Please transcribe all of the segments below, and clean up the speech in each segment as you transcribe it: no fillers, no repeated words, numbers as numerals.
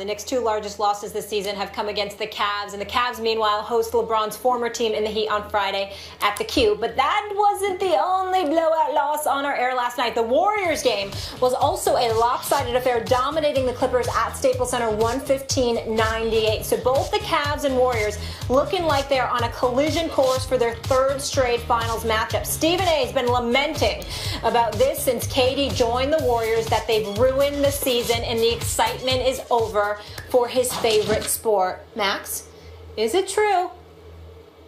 The Knicks' two largest losses this season have come against the Cavs, and the Cavs, meanwhile, host LeBron's former team in the Heat on Friday at the Q. But that wasn't the only blowout loss on our air last night. The Warriors game was also a lopsided affair, dominating the Clippers at Staples Center 115-98. So both the Cavs and Warriors looking like they're on a collision course for their third straight finals matchup. Stephen A. has been lamenting about this since KD joined the Warriors, that they've ruined the season and the excitement is over for his favorite sport. Max, is it true?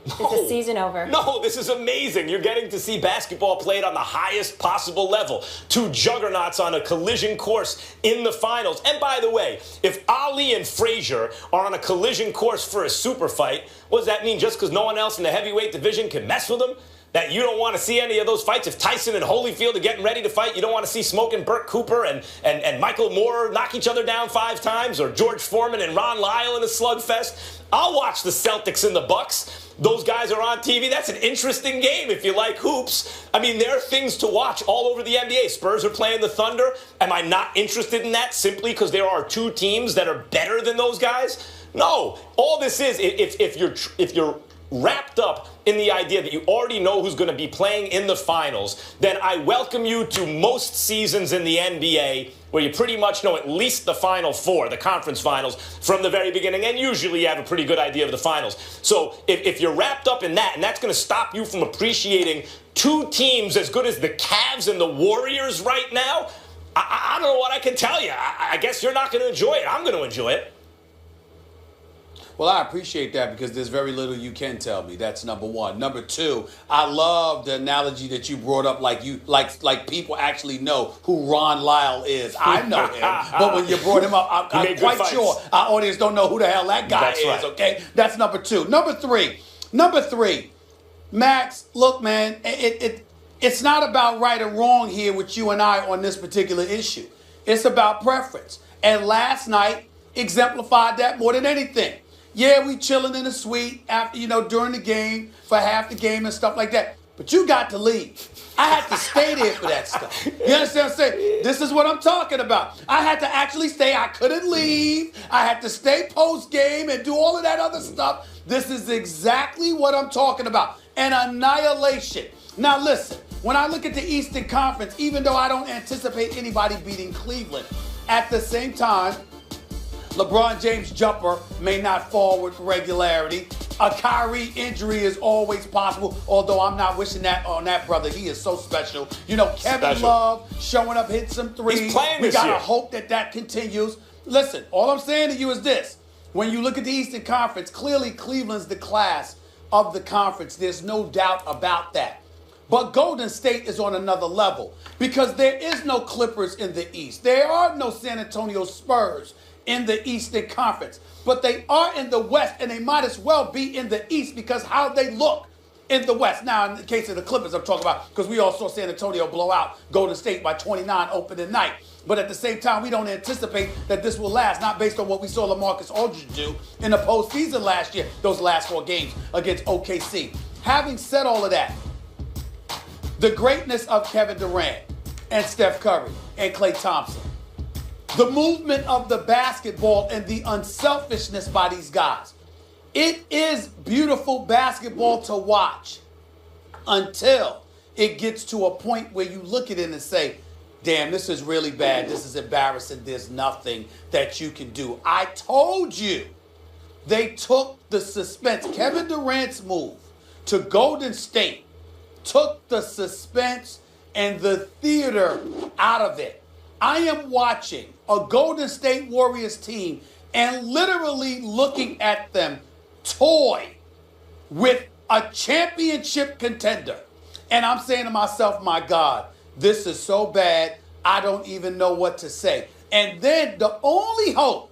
Is the season over? No, this is amazing. You're getting to see basketball played on the highest possible level. Two juggernauts on a collision course in the finals. And by the way, if Ali and Frazier are on a collision course for a super fight, what does that mean? Just because no one else in the heavyweight division can mess with them? That you don't want to see any of those fights? If Tyson and Holyfield are getting ready to fight, you don't want to see Smoking Burt Cooper and Michael Moore knock each other down 5 times, or George Foreman and Ron Lyle in a slugfest? I'll watch the Celtics and the Bucks. Those guys are on TV. That's an interesting game if you like hoops. I mean, there are things to watch all over the NBA. Spurs are playing the Thunder. Am I not interested in that simply because there are two teams that are better than those guys? No. All this is, if you're wrapped up in the idea that you already know who's going to be playing in the finals, then I welcome you to most seasons in the NBA where you pretty much know at least the Final Four, the conference finals, from the very beginning, and usually you have a pretty good idea of the finals. So if you're wrapped up in that, and that's going to stop you from appreciating two teams as good as the Cavs and the Warriors right now, I don't know what I can tell you. I guess you're not going to enjoy it. I'm going to enjoy it. Well, I appreciate that because there's very little you can tell me. That's number one. Number two, I love the analogy that you brought up, like people actually know who Ron Lyle is. I know him, but when you brought him up, I'm quite sure our audience don't know who the hell that guy is. Right. Okay, that's number two. Number three, Max. Look, man, it's not about right or wrong here with you and I on this particular issue. It's about preference, and last night exemplified that more than anything. Yeah, we chilling in the suite after, during the game, for half the game and stuff like that. But you got to leave. I had to stay there for that stuff. You understand what I'm saying? This is what I'm talking about. I had to actually stay. I couldn't leave. I had to stay post-game and do all of that other stuff. This is exactly what I'm talking about. An annihilation. Now listen, when I look at the Eastern Conference, even though I don't anticipate anybody beating Cleveland, at the same time, LeBron James' jumper may not fall with regularity. A Kyrie injury is always possible, although I'm not wishing that on that brother. He is so special. Kevin Love showing up, hitting some threes. He's playing we this year. We got to hope that continues. Listen, all I'm saying to you is this. When you look at the Eastern Conference, clearly Cleveland's the class of the conference. There's no doubt about that. But Golden State is on another level because there is no Clippers in the East. There are no San Antonio Spurs in the Eastern Conference, but they are in the West, and they might as well be in the East because how they look in the West. Now, in the case of the Clippers, I'm talking about because we all saw San Antonio blow out Golden State by 29 opening night. But at the same time, we don't anticipate that this will last, not based on what we saw LaMarcus Aldridge do in the postseason last year, those last 4 games against OKC. Having said all of that, the greatness of Kevin Durant and Steph Curry and Klay Thompson, the movement of the basketball and the unselfishness by these guys. It is beautiful basketball to watch until it gets to a point where you look at it and say, damn, this is really bad. This is embarrassing. There's nothing that you can do. I told you they took the suspense. Kevin Durant's move to Golden State took the suspense and the theater out of it. I am watching a Golden State Warriors team and literally looking at them toy with a championship contender. And I'm saying to myself, my God, this is so bad, I don't even know what to say. And then the only hope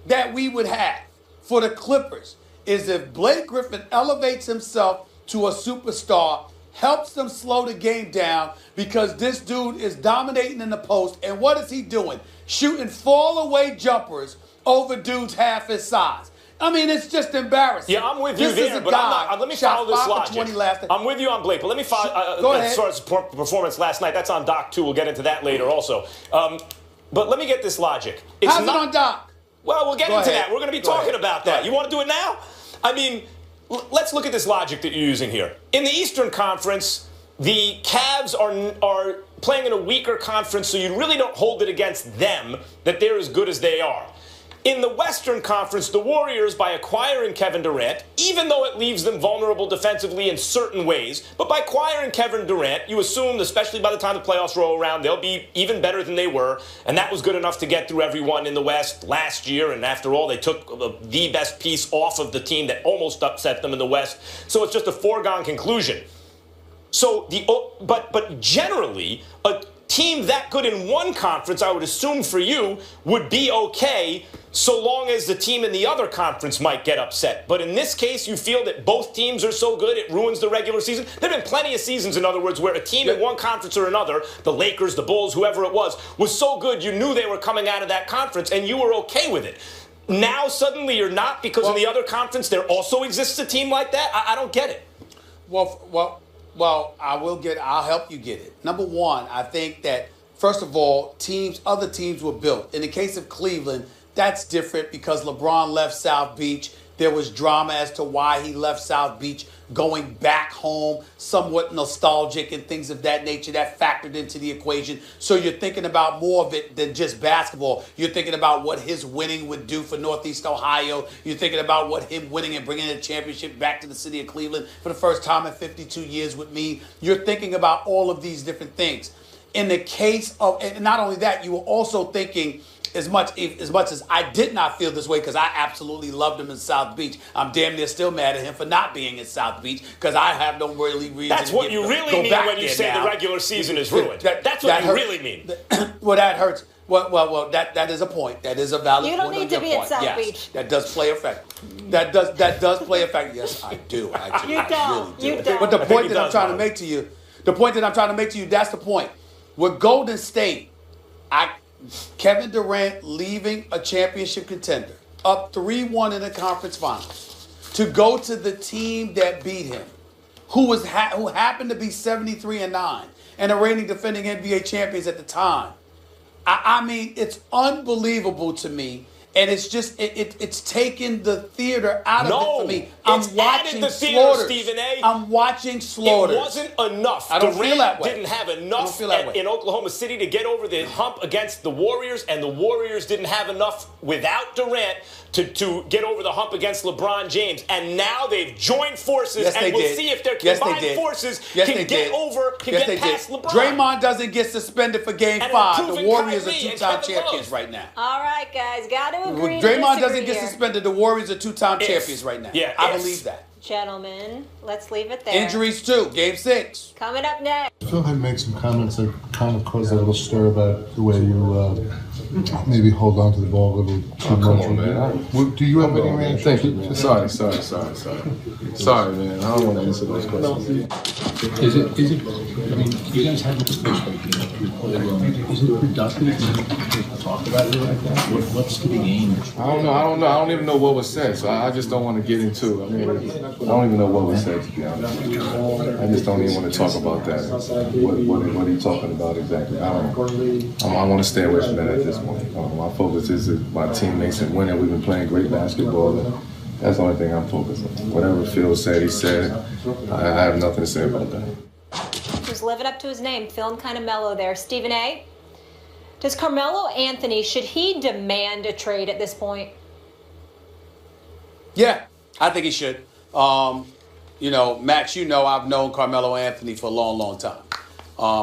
that we would have for the Clippers is if Blake Griffin elevates himself to a superstar, helps them slow the game down because this dude is dominating in the post. And what is he doing? Shooting fall-away jumpers over dudes half his size. I mean, it's just embarrassing. Yeah, I'm with you there, but let me follow this logic. I'm with you on Blake, but let me follow. Go ahead. As far as performance last night, that's on Doc, too. We'll get into that later also. But let me get this logic. How's it on Doc? Well, we'll get Go into ahead. that. We're going to be Go talking ahead. about Go that. ahead. You want to do it now? I mean, let's look at this logic that you're using here. In the Eastern Conference, the Cavs are playing in a weaker conference, so you really don't hold it against them that they're as good as they are. In the Western Conference, the Warriors, by acquiring Kevin Durant, even though it leaves them vulnerable defensively in certain ways, but by acquiring Kevin Durant, you assume, especially by the time the playoffs roll around, they'll be even better than they were, and that was good enough to get through everyone in the West last year, and after all, they took the best piece off of the team that almost upset them in the West, so it's just a foregone conclusion. So but generally, a team that good in one conference, I would assume for you, would be okay so long as the team in the other conference might get upset. But in this case, you feel that both teams are so good it ruins the regular season. There have been plenty of seasons, in other words, where a team in one conference or another, the Lakers, the Bulls, whoever it was so good you knew they were coming out of that conference and you were okay with it. Now suddenly you're not because in the other conference there also exists a team like that? I don't get it. Well, I'll help you get it. Number one, I think that, first of all, other teams were built. In the case of Cleveland, that's different because LeBron left South Beach. There was drama as to why he left South Beach, going back home, somewhat nostalgic and things of that nature that factored into the equation. So you're thinking about more of it than just basketball. You're thinking about what his winning would do for Northeast Ohio. You're thinking about what him winning and bringing a championship back to the city of Cleveland for the first time in 52 years with me. You're thinking about all of these different things. In the case of, and not only that, you were also thinking, as much as I did not feel this way because I absolutely loved him in South Beach, I'm damn near still mad at him for not being in South Beach because I have no really reason. That's what you really mean when you say the regular season is ruined. That's what you really mean. Well, that hurts. Well, that is a point. That is a valid point. You don't need to be at South Beach. That does play a factor. That does play a factor. Yes, I do. Actually, You don't. Really do. You don't. But the point that I'm trying to Mark. make to you, that's the point. With Golden State, Kevin Durant leaving a championship contender, up 3-1 in the conference finals, to go to the team that beat him, who happened to be 73-9 and the reigning defending NBA champions at the time. I mean, it's unbelievable to me. And it's just, it's taken the theater out of it for me. I'm watching slaughters. Stephen A. I'm watching slaughters. It wasn't enough. I don't feel that way. Didn't have enough in Oklahoma City to get over the hump against the Warriors, and the Warriors didn't have enough without Durant to get over the hump against LeBron James. And now they've joined forces, and we'll see if their combined forces can get past LeBron. Draymond doesn't get suspended for Game 5. The Warriors are two-time champions right now. All right, guys, got to agree. Draymond doesn't get suspended. The Warriors are two-time champions right now. Yeah, I believe that. Gentlemen, let's leave it there. Injuries too. Game 6. Coming up next. Phil had made some comments that kind of caused a little stir about the way you maybe hold on to the ball a little too much. Come on, man. Do you have any reaction? Thank you. Sorry, man. I don't want to answer those questions. Is it, I mean, you guys have this first week, is it productive to talk about it like that? What's to be gained? I don't know. I don't even know what was said, so I just don't want to get into it. I mean, I don't even know what was said, to be honest. I just don't even want to talk about that. What are you talking about exactly? I want to stay away from that at this point. My focus is my teammates and winning. We've been playing great basketball, and that's the only thing I'm focused on. Whatever Phil said, he said. I have nothing to say about that. Who's living up to his name, feeling kind of mellow there. Stephen A., does Carmelo Anthony, should he demand a trade at this point? Yeah, I think he should. Max, I've known Carmelo Anthony for a long, long time.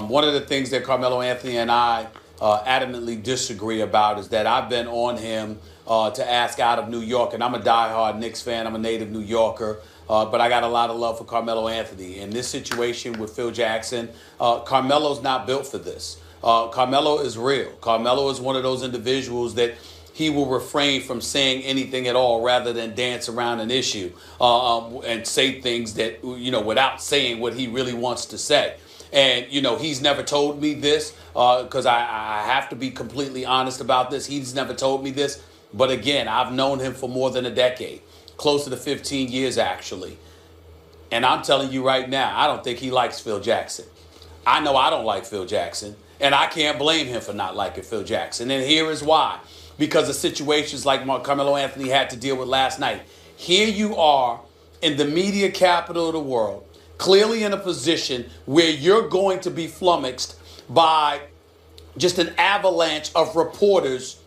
One of the things that Carmelo Anthony and I adamantly disagree about is that I've been on him to ask out of New York, and I'm a diehard Knicks fan. I'm a native New Yorker, but I got a lot of love for Carmelo Anthony. In this situation with Phil Jackson, Carmelo's not built for this. Carmelo is real. Carmelo is one of those individuals that he will refrain from saying anything at all rather than dance around an issue and say things that, without saying what he really wants to say. And, he's never told me this because I have to be completely honest about this. He's never told me this. But again, I've known him for more than a decade, closer to 15 years, actually. And I'm telling you right now, I don't think he likes Phil Jackson. I know I don't like Phil Jackson, and I can't blame him for not liking Phil Jackson. And here is why. because of situations like Carmelo Anthony had to deal with last night. Here you are in the media capital of the world, clearly in a position where you're going to be flummoxed by just an avalanche of reporters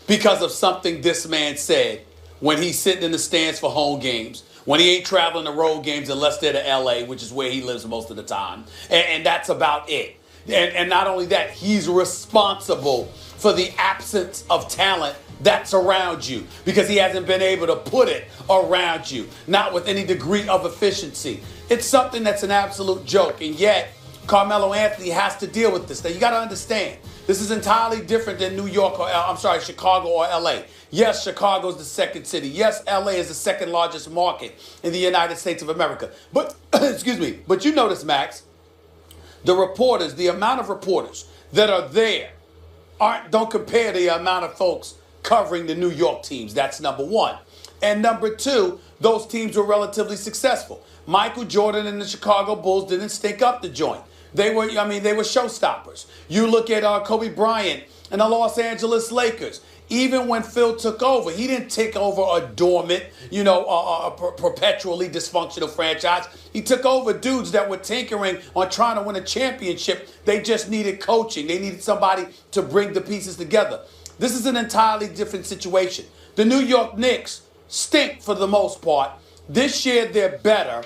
because of something this man said when he's sitting in the stands for home games, when he ain't traveling to road games unless they're to LA, which is where he lives most of the time. And that's about it. And not only that, he's responsible for the absence of talent that's around you because he hasn't been able to put it around you, not with any degree of efficiency. It's something that's an absolute joke, and yet Carmelo Anthony has to deal with this. Now, you got to understand, this is entirely different than New York or, Chicago or LA. Yes, Chicago is the second city. Yes, LA is the second largest market in the United States of America. But, excuse me, but you notice, Max, the reporters, the amount of reporters that are there don't compare to the amount of folks covering the New York teams. That's number one. And number two, those teams were relatively successful. Michael Jordan and the Chicago Bulls didn't stink up the joint. They were showstoppers. You look at Kobe Bryant and the Los Angeles Lakers. Even when Phil took over, he didn't take over a dormant, perpetually dysfunctional franchise. He took over dudes that were tinkering on trying to win a championship. They just needed coaching. They needed somebody to bring the pieces together. This is an entirely different situation. The New York Knicks stink for the most part. This year, they're better,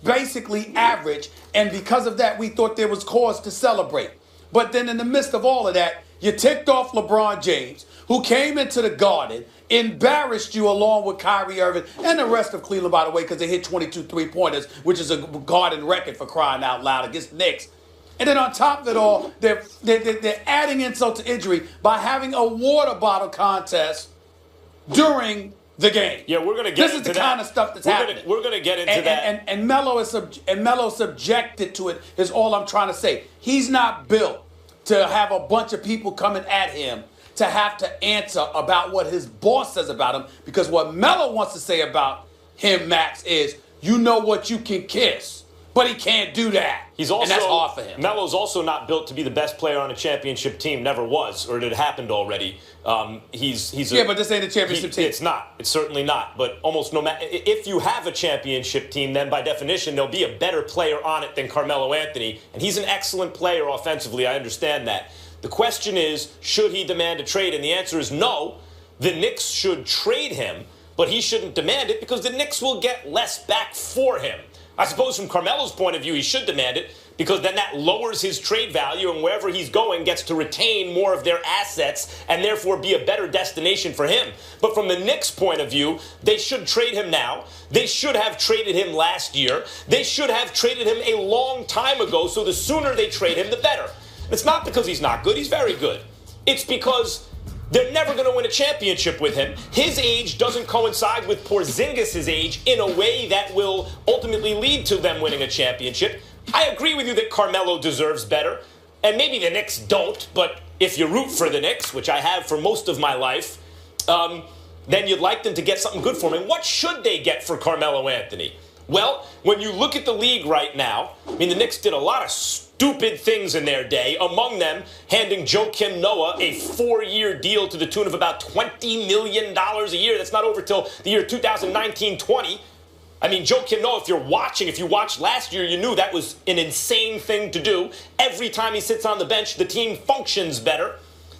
basically average, and because of that, we thought there was cause to celebrate. But then in the midst of all of that, you ticked off LeBron James, who came into the Garden, embarrassed you along with Kyrie Irving and the rest of Cleveland, by the way, because they hit 22 three-pointers, which is a Garden record for crying out loud against the Knicks. And then on top of it all, they're adding insult to injury by having a water bottle contest during the game. Yeah, we're going to get into that. This is the kind of stuff that's happening. We're going to get into that. And Melo is subjected to it is all I'm trying to say. He's not built to have a bunch of people coming at him to have to answer about what his boss says about him, because what Melo wants to say about him, Max, is you know what you can kiss. But he can't do that. And that's hard for him. Melo's also not built to be the best player on a championship team. Never was, or it had happened already. But this ain't a championship team. It's not. It's certainly not. But almost no matter. If you have a championship team, then by definition, there'll be a better player on it than Carmelo Anthony. And he's an excellent player offensively. I understand that. The question is, should he demand a trade? And the answer is no. The Knicks should trade him, but he shouldn't demand it because the Knicks will get less back for him. I suppose from Carmelo's point of view, he should demand it because then that lowers his trade value, and wherever he's going gets to retain more of their assets and therefore be a better destination for him. But from the Knicks' point of view, they should trade him now. They should have traded him last year. They should have traded him a long time ago, so the sooner they trade him, the better. It's not because he's not good. He's very good. It's because they're never going to win a championship with him. His age doesn't coincide with Porzingis' age in a way that will ultimately lead to them winning a championship. I agree with you that Carmelo deserves better, and maybe the Knicks don't, but if you root for the Knicks, which I have for most of my life, then you'd like them to get something good for him. And what should they get for Carmelo Anthony? Well, when you look at the league right now, I mean, the Knicks did a lot of stupid things in their day, among them handing Joakim Noah a 4-year deal to the tune of about $20 million a year. That's not over till the year 2019-20. I mean, Joakim Noah, if you watched last year, you knew that was an insane thing to do. Every time he sits on the bench, the team functions better.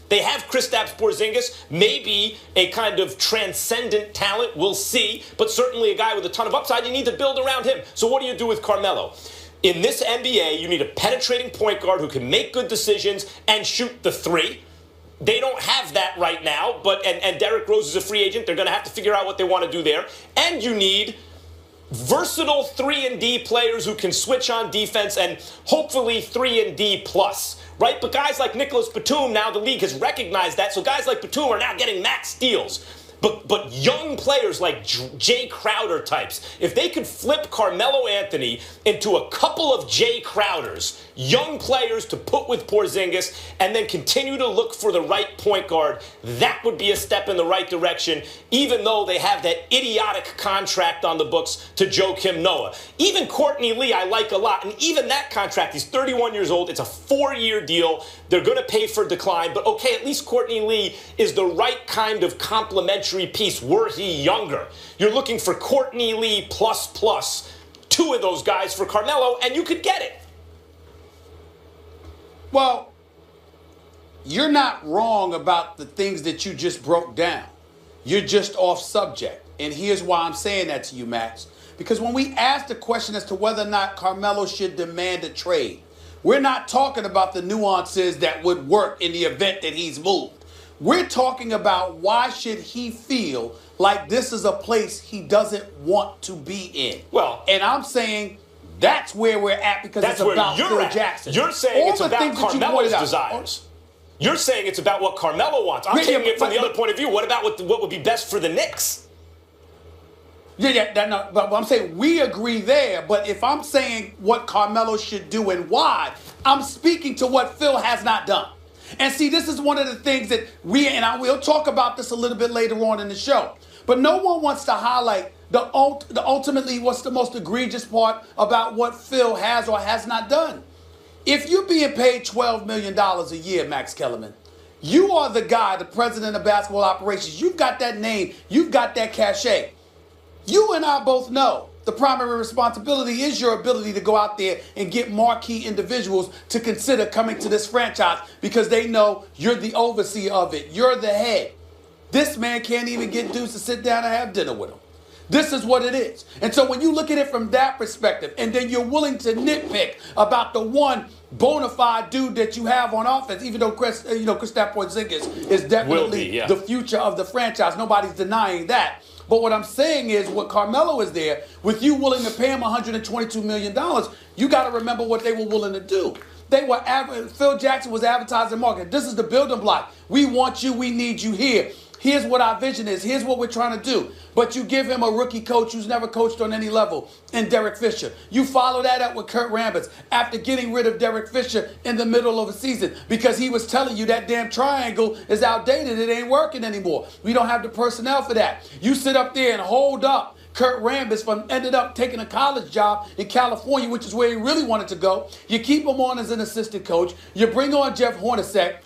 They have Kristaps Porzingis, maybe a kind of transcendent talent, we'll see, but certainly a guy with a ton of upside. You need to build around him. So what do you do with Carmelo? In this NBA, you need a penetrating point guard who can make good decisions and shoot the three. They don't have that right now, and Derrick Rose is a free agent. They're going to have to figure out what they want to do there. And you need versatile 3-and-D players who can switch on defense and hopefully 3-and-D plus, right? But guys like Nicholas Batum, now the league has recognized that, so guys like Batum are now getting max deals. But young players like Jay Crowder types, if they could flip Carmelo Anthony into a couple of Jay Crowders, young players to put with Porzingis, and then continue to look for the right point guard, that would be a step in the right direction, even though they have that idiotic contract on the books to Joakim Noah. Even Courtney Lee I like a lot, and even that contract, he's 31 years old, it's a 4-year deal, they're going to pay for decline, but okay, at least Courtney Lee is the right kind of complementary piece were he younger. You're looking for Courtney Lee plus 2 of those guys for Carmelo, and you could get it. Well, you're not wrong about the things that you just broke down. You're just off subject. And here's why I'm saying that to you, Max. Because when we ask the question as to whether or not Carmelo should demand a trade, we're not talking about the nuances that would work in the event that he's moved. We're talking about why should he feel like this is a place he doesn't want to be in. Well, and I'm saying that's where we're at because it's about Phil Jackson. You're saying it's about Carmelo's desires. You're saying it's about what Carmelo wants. I'm taking it from the other point of view. What about what would be best for the Knicks? But I'm saying we agree there. But if I'm saying what Carmelo should do and why, I'm speaking to what Phil has not done. And see, this is one of the things that I will talk about this a little bit later on in the show. But no one wants to highlight the ultimately what's the most egregious part about what Phil has or has not done. If you're being paid $12 million a year, Max Kellerman, you are the guy, the president of basketball operations. You've got that name. You've got that cachet. You and I both know the primary responsibility is your ability to go out there and get marquee individuals to consider coming to this franchise because they know you're the overseer of it. You're the head. This man can't even get dudes to sit down and have dinner with him. This is what it is. And so when you look at it from that perspective, and then you're willing to nitpick about the one bona fide dude that you have on offense, even though Kristaps Porzingis is definitely the future of the franchise. Nobody's denying that. But what I'm saying is, what Carmelo is there, with you willing to pay him $122 million, you got to remember what they were willing to do. Phil Jackson was advertising marketing. This is the building block. We want you. We need you here. Here's what our vision is. Here's what we're trying to do. But you give him a rookie coach who's never coached on any level in Derek Fisher. You follow that up with Kurt Rambis after getting rid of Derek Fisher in the middle of a season because he was telling you that damn triangle is outdated. It ain't working anymore. We don't have the personnel for that. You sit up there and hold up Kurt Rambis from ended up taking a college job in California, which is where he really wanted to go. You keep him on as an assistant coach. You bring on Jeff Hornacek,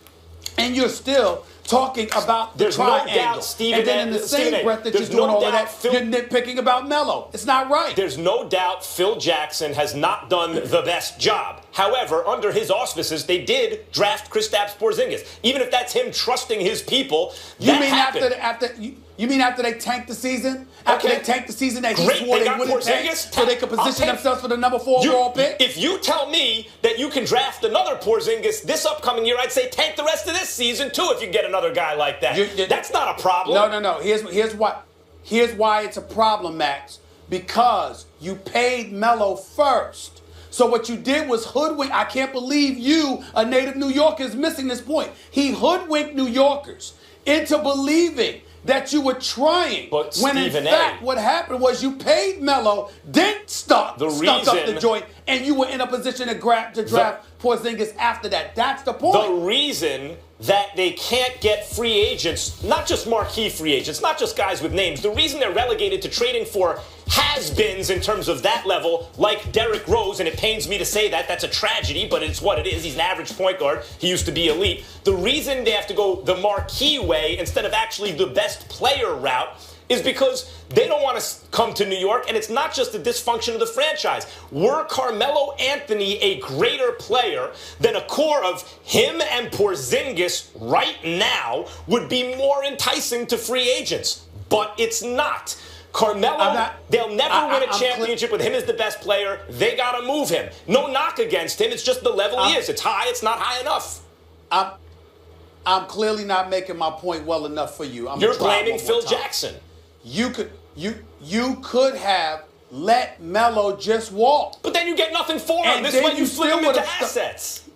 and you're still talking about the triangle. No doubt, Stephen, and then in the same breath that you're doing all of that, you're nitpicking about Melo. It's not right. There's no doubt Phil Jackson has not done the best job. However, under his auspices, they did draft Kristaps Porzingis. Even if that's him trusting his people, that happened. You mean after they tanked the season? After they tanked the season that he swore they wouldn't tank so they could position themselves for the number 4 overall pick? If you tell me that you can draft another Porzingis this upcoming year, I'd say tank the rest of this season too if you get another guy like that. That's not a problem. No. Here's why it's a problem, Max. Because you paid Melo first. So what you did was hoodwink. I can't believe you, a native New Yorker, is missing this point. He hoodwinked New Yorkers into believing that you were trying, when in fact what happened was you paid Melo, then stuck up the joint, and you were in a position to draft Porzingis after that. That's the point. The reason that they can't get free agents, not just marquee free agents, not just guys with names, the reason they're relegated to trading for has-beens in terms of that level, like Derrick Rose, and it pains me to say that, that's a tragedy, but it's what it is. He's an average point guard. He used to be elite. The reason they have to go the marquee way instead of actually the best player route is because they don't want to come to New York, and it's not just the dysfunction of the franchise. Were Carmelo Anthony a greater player, then a core of him and Porzingis right now would be more enticing to free agents. But it's not. Carmelo, they'll never win a championship with him as the best player. They got to move him. No knock against him. It's just the level he is. It's high. It's not high enough. I'm clearly not making my point well enough for you. You're blaming Phil Jackson. You could have let Melo just walk. But then you get nothing for him. This way you split him into assets.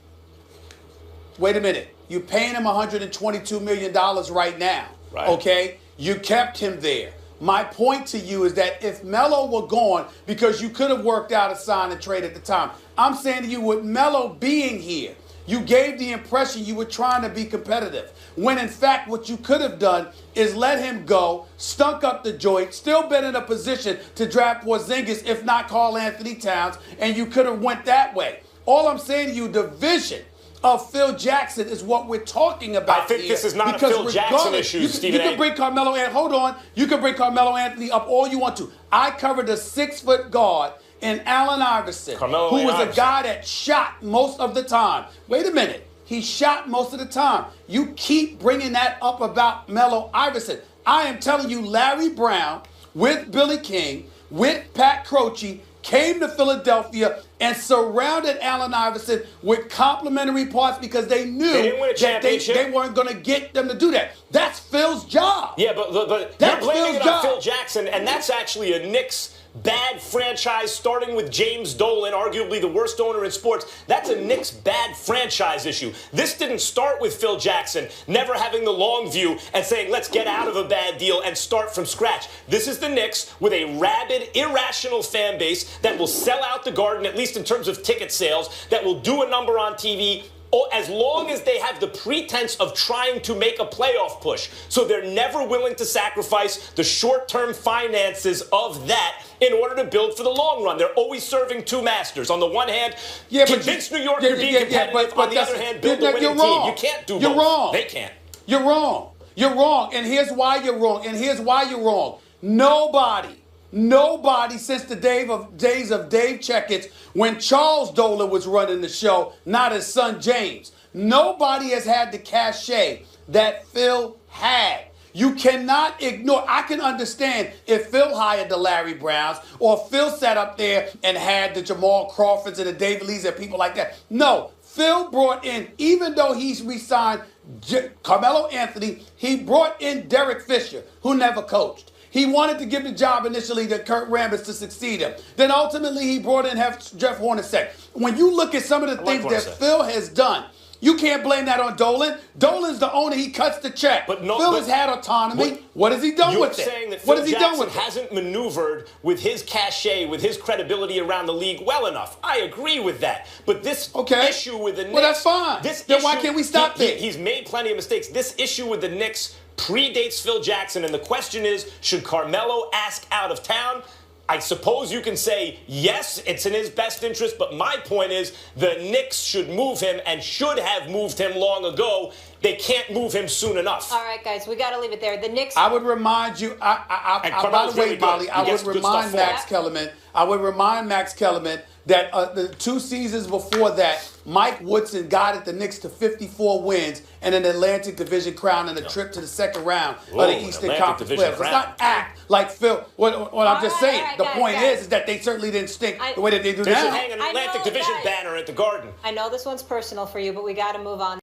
Wait a minute. You're paying him $122 million right now. Right. Okay? You kept him there. My point to you is that if Melo were gone, because you could have worked out a sign and trade at the time, I'm saying to you, with Melo being here, you gave the impression you were trying to be competitive. When in fact, what you could have done is let him go, stunk up the joint, still been in a position to draft Porzingis, if not Karl Anthony Towns, and you could have went that way. All I'm saying to you, the vision of Phil Jackson is what we're talking about. I think here, this is not a Phil Jackson issue, Stephen A. You can bring Carmelo Anthony. Hold on. You can bring Carmelo Anthony up all you want to. I covered a 6-foot guard in Allen Iverson, who was a guy that shot most of the time. Wait a minute. He shot most of the time. You keep bringing that up about Melo Iverson. I am telling you, Larry Brown with Billy King, with Pat Croce, came to Philadelphia and surrounded Allen Iverson with complimentary parts because they knew that they weren't going to get them to do that. That's Phil's job. Yeah, but you're blaming it on Phil Jackson, and that's actually a Knicks bad franchise, starting with James Dolan, arguably the worst owner in sports. That's a Knicks bad franchise issue. This didn't start with Phil Jackson never having the long view and saying, let's get out of a bad deal and start from scratch. This is the Knicks with a rabid, irrational fan base that will sell out the Garden, at least in terms of ticket sales, that will do a number on TV as long as they have the pretense of trying to make a playoff push. So they're never willing to sacrifice the short-term finances of that in order to build for the long run. They're always serving two masters. On the one hand, convince New York you're being competitive. On the other hand, build a winning team. You can't do both. You're wrong. They can't. You're wrong. You're wrong. And here's why you're wrong. And here's why you're wrong. Nobody since the days of Dave Checketts, when Charles Dolan was running the show, not his son James, nobody has had the cachet that Phil had. You cannot ignore. I can understand if Phil hired the Larry Browns or Phil sat up there and had the Jamal Crawfords and the David Lees and people like that. No, Phil brought in, even though he's re-signed Carmelo Anthony, he brought in Derek Fisher, who never coached. He wanted to give the job initially to Kurt Rambis to succeed him. Then ultimately he brought in Jeff Hornacek. When you look at some of the things that Phil has done, you can't blame that on Dolan. Dolan's the owner. He cuts the check. Phil has had autonomy. What has he done with it? You're saying that Phil Jackson hasn't maneuvered with his cachet, with his credibility around the league well enough. I agree with that. But this issue with the Knicks... Well, that's fine. Then why can't we stop there? He's made plenty of mistakes. This issue with the Knicks predates Phil Jackson, and the question is, should Carmelo ask out of town? I suppose you can say, yes, it's in his best interest, but my point is the Knicks should move him and should have moved him long ago. They can't move him soon enough. All right, guys, we got to leave it there. The Knicks... I would remind you, by the way, Molly, I would remind Max Kellerman that the 2 seasons before that, Mike Woodson guided the Knicks to 54 wins and an Atlantic Division crown and a trip to the second round of the Eastern Conference playoffs. Let's not act like Phil. What I'm just saying, the point is that they certainly didn't stink the way that they do now. They should hang an Atlantic Division banner at the Garden. I know this one's personal for you, but we got to move on.